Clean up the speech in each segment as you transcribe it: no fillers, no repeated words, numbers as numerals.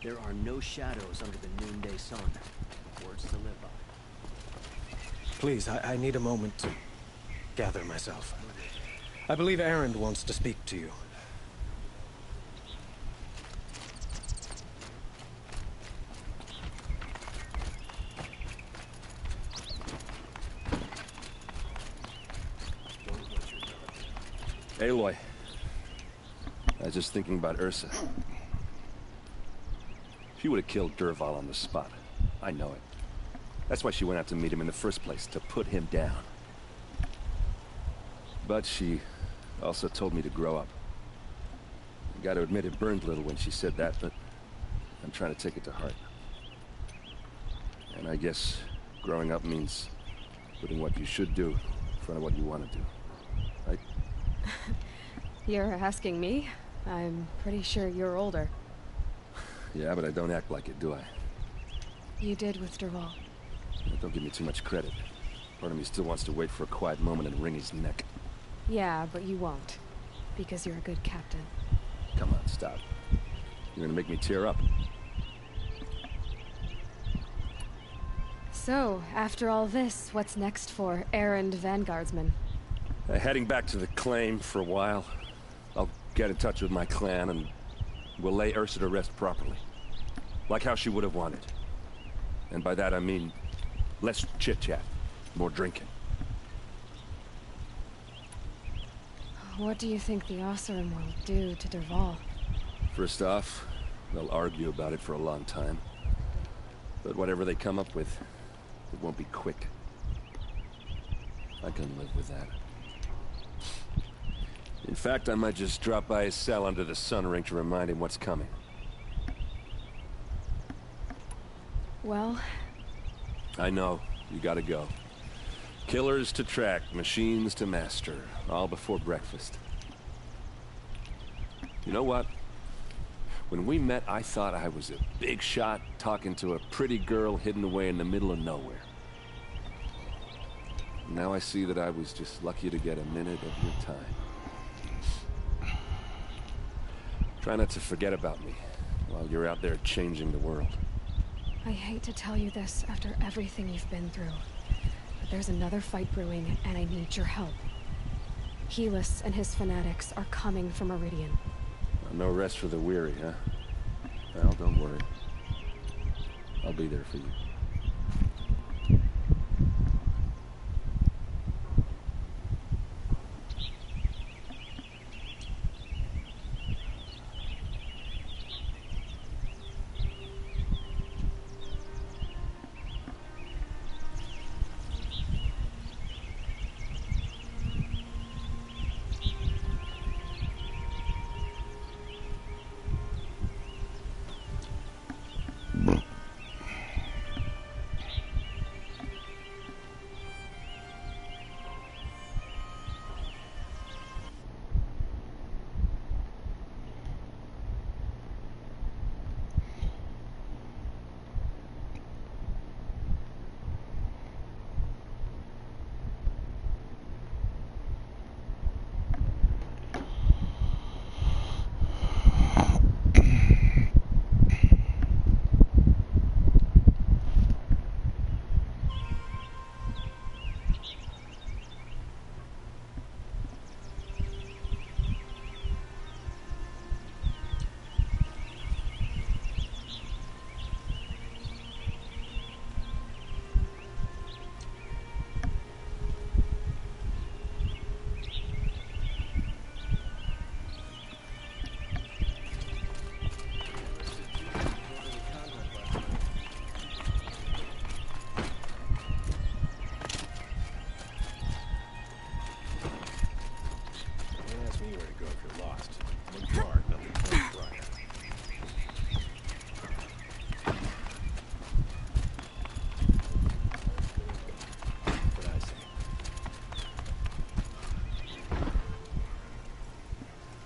There are no shadows under the noonday sun. Words to live by. Please, I need a moment to gather myself. I believe Erend wants to speak to you. Aloy. I was just thinking about Ursa. She would have killed Dervahl on the spot. I know it. That's why she went out to meet him in the first place, to put him down. But she also told me to grow up. I gotta admit it burned a little when she said that, but I'm trying to take it to heart. And I guess growing up means putting what you should do in front of what you want to do. Right? You're asking me? I'm pretty sure you're older. Yeah, but I don't act like it, do I? You did with Dervahl. Don't give me too much credit. Part of me still wants to wait for a quiet moment and wring his neck. Yeah, but you won't. Because you're a good captain. Come on, stop. You're gonna make me tear up. So, after all this, what's next for Erend Vanguardsman? Heading back to the claim for a while. I'll get in touch with my clan and we'll lay Ursa to rest properly. Like how she would have wanted. And by that I mean less chit-chat, more drinking. What do you think the Oseram will do to Dervahl? First off, they'll argue about it for a long time. But whatever they come up with, it won't be quick. I can live with that. In fact, I might just drop by his cell under the sun ring to remind him what's coming. Well... I know. You gotta go. Killers to track, machines to master. All before breakfast. You know what? When we met, I thought I was a big shot talking to a pretty girl hidden away in the middle of nowhere. Now I see that I was just lucky to get a minute of your time. Try not to forget about me while you're out there changing the world. I hate to tell you this after everything you've been through, but there's another fight brewing, and I need your help. Helis and his fanatics are coming for Meridian. No rest for the weary, huh? Well, don't worry. I'll be there for you.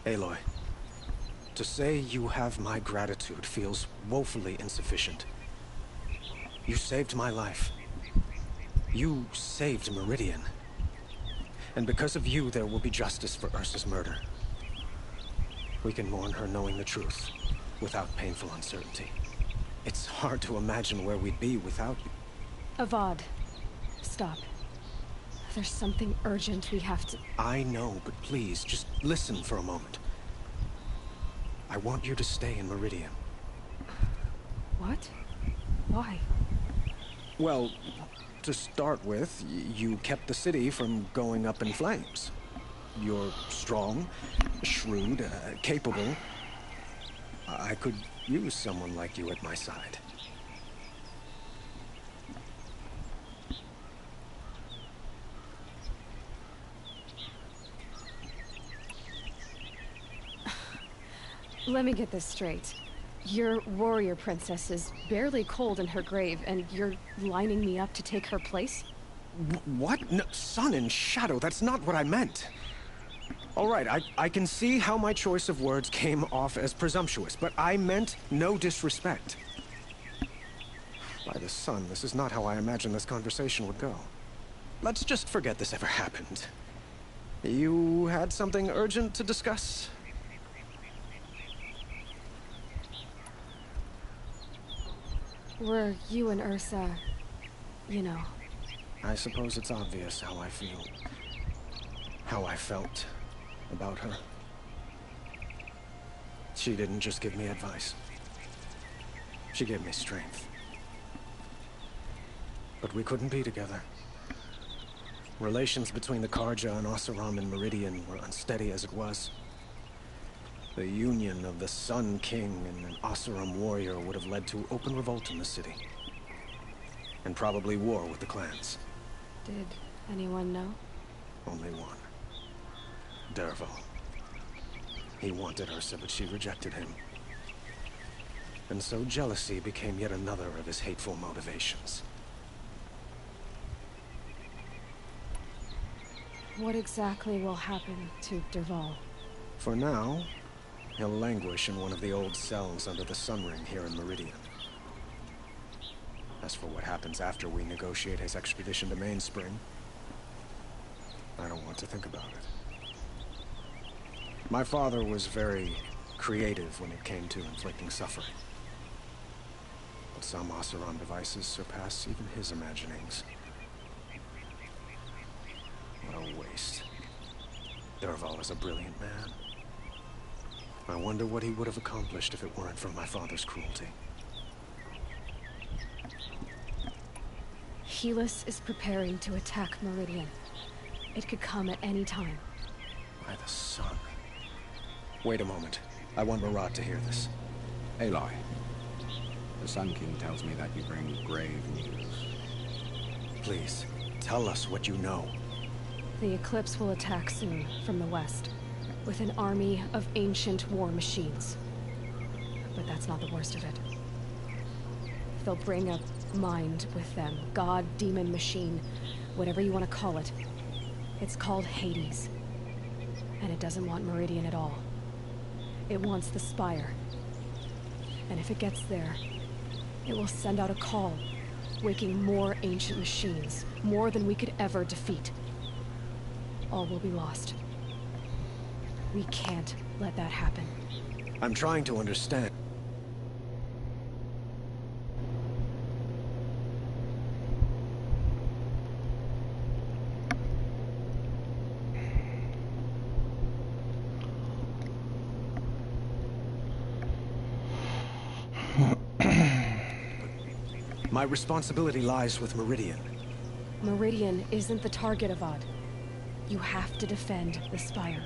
Aloy, to say you have my gratitude feels woefully insufficient. You saved my life. You saved Meridian. And because of you, there will be justice for Ursa's murder. We can mourn her knowing the truth. without painful uncertainty. It's hard to imagine where we'd be without you. Avad, stop. There's something urgent we have to... I know, but please, just listen for a moment. I want you to stay in Meridian. What? Why? Well, to start with, you kept the city from going up in flames. You're strong, shrewd, capable. I could use someone like you at my side. Let me get this straight. Your warrior princess is barely cold in her grave, and you're lining me up to take her place? What? No, sun and shadow, that's not what I meant. All right, I can see how my choice of words came off as presumptuous, but I meant no disrespect. By the sun, this is not how I imagined this conversation would go. Let's just forget this ever happened. You had something urgent to discuss? Were you and Ursa, you know... I suppose it's obvious how I feel. How I felt about her. She didn't just give me advice. She gave me strength. But we couldn't be together. Relations between the Carja and Oseram and Meridian were unsteady as it was. The union of the Sun King and an Oseram warrior would have led to open revolt in the city. And probably war with the clans. Did anyone know? Only one. Dervahl. He wanted Ursa, but she rejected him. And so jealousy became yet another of his hateful motivations. What exactly will happen to Dervahl? For now, he'll languish in one of the old cells under the Sun Ring here in Meridian. As for what happens after we negotiate his expedition to Mainspring, I don't want to think about it. My father was very creative when it came to inflicting suffering. But some Oseram devices surpass even his imaginings. What a waste. Dervahl is a brilliant man. I wonder what he would have accomplished if it weren't for my father's cruelty. Helis is preparing to attack Meridian. It could come at any time. By the sun. Wait a moment. I want Marat to hear this. Aloy, the Sun King tells me that you bring grave news. Please, tell us what you know. The Eclipse will attack soon, from the west, with an army of ancient war machines. But that's not the worst of it. They'll bring a mind with them. God, demon, machine, whatever you want to call it. It's called Hades. And it doesn't want Meridian at all. It wants the Spire. And if it gets there, it will send out a call, waking more ancient machines, more than we could ever defeat. All will be lost. We can't let that happen. I'm trying to understand. My responsibility lies with Meridian. Meridian isn't the target, Avad. You have to defend the Spire.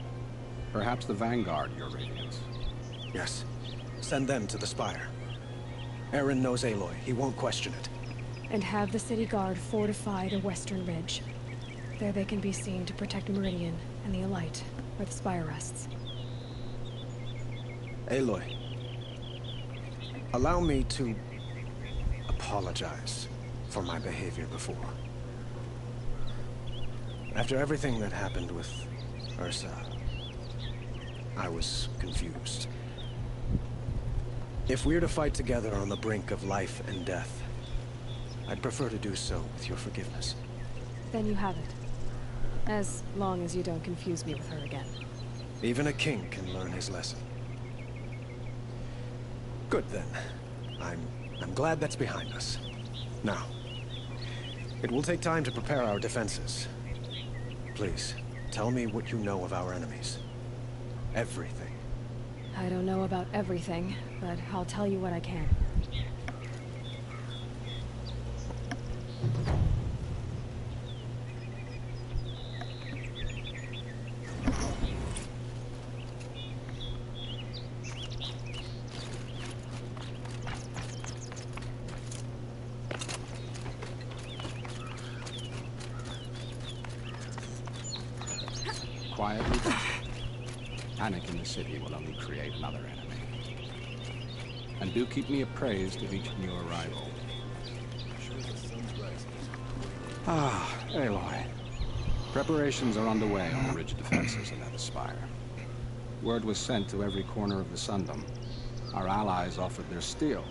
Perhaps the Vanguard, Your Radiance. Yes. Send them to the Spire. Eren knows Aloy. He won't question it. And have the city guard fortify the western ridge. There they can be seen to protect Meridian and the Elite, where the Spire rests. Aloy. Allow me to apologize for my behavior before. After everything that happened with Ursa, I was confused. If we're to fight together on the brink of life and death, I'd prefer to do so with your forgiveness. Then you have it. As long as you don't confuse me with her again. Even a king can learn his lesson. Good then. I'm glad that's behind us. Now, it will take time to prepare our defenses. Please, tell me what you know of our enemies. Everything. I don't know about everything, but I'll tell you what I can. Quietly then. Panic in the city will only create another enemy. And do keep me appraised of each new arrival. Ah, Aloy. Preparations are underway on the ridge defenses of Netherspire. Word was sent to every corner of the Sundom. Our allies offered their steel.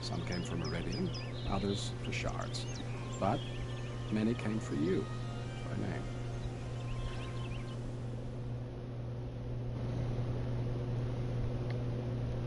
Some came for Meridian, others for shards. But many came for you, by name.